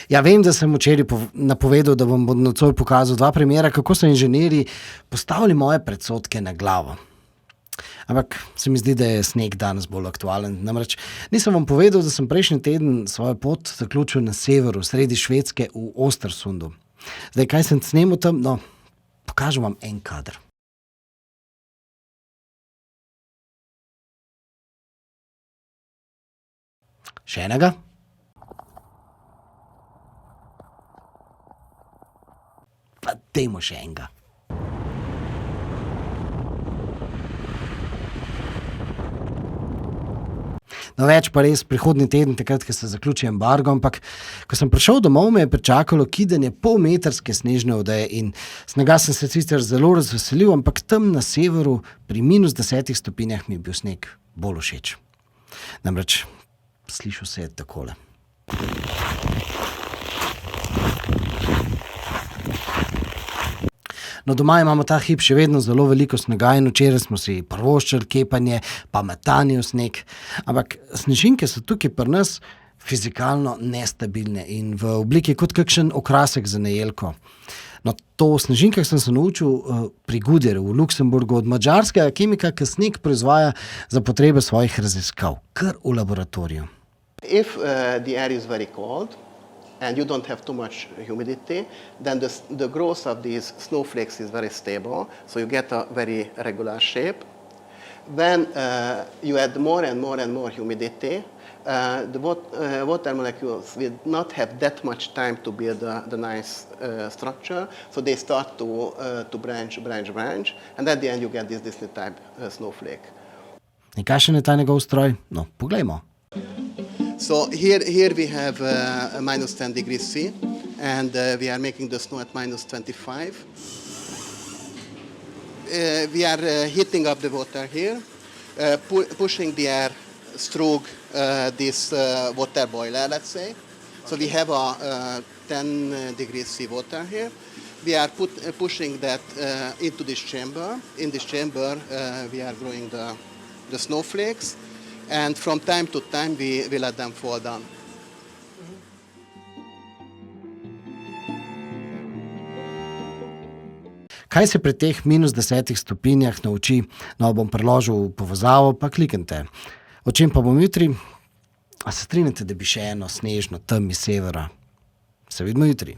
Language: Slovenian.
Ja, vem, da sem včeraj napovedal, da vam bom nocoj pokazal 2 primera, kako so inženirji postavili moje predsodke na glavo. Ampak se mi zdi, da je sneg danes bolj aktualen. Namreč nisem vam povedal, da sem prejšnji teden svojo pot zaključil na severu, sredi Švedske, v Ostersundu. Zdaj, kaj sem snemal tam? No, pokažem vam en kader. Še enega? Pa dajmo še enega. No, več pa res prihodnji teden, takrat, ko se zaključi embargo, ampak ko sem prišel domov, me je pričakalo kidanje polmetrske snežne odeje in snega sem se sicer zelo razveselil, ampak tam na severu pri -10 stopinjah mi je bil sneg bolj všeč. Namreč slišal se je takole. No, doma imamo ta hip še vedno zelo veliko snega in včeraj smo si privoščili kepanje pa metanje v sneg. Ampak snežinke so tukaj pri nas fizikalno nestabilne in v obliki kot kakšen okrasek za na jelko. No, to o snežinkah sem se naučil pri Goodyearu v Luksemburgu od madžarskega kemika, ki sneg proizvaja za potrebe svojih raziskav, kar v laboratoriju. If the air is very cold and you don't have too much humidity, then the growth of these snowflakes is very stable, so you get a very regular shape. When you add more and more and more humidity, the water molecules will not have that much time to build the nice structure, so they start to branch, and at the end you get this Disney type snowflake. In kakšen je ta njegov stroj? No, poglejmo. So here we have a -10 degrees C, and we are making the snow at -25. We are heating up the water here, pushing the air through this water boiler, let's say. So we have a 10 degrees C water here. We are pushing that into this chamber. In this chamber, we are growing the snowflakes. And from time to time we let them fall down. Kaj se pri teh -10 stopinjah nauči? No, bom priložil povezavo, pa kliknite. O čem pa bom jutri? A se strinjate, da bi še eno snežno tam iz severa? Se vidimo jutri.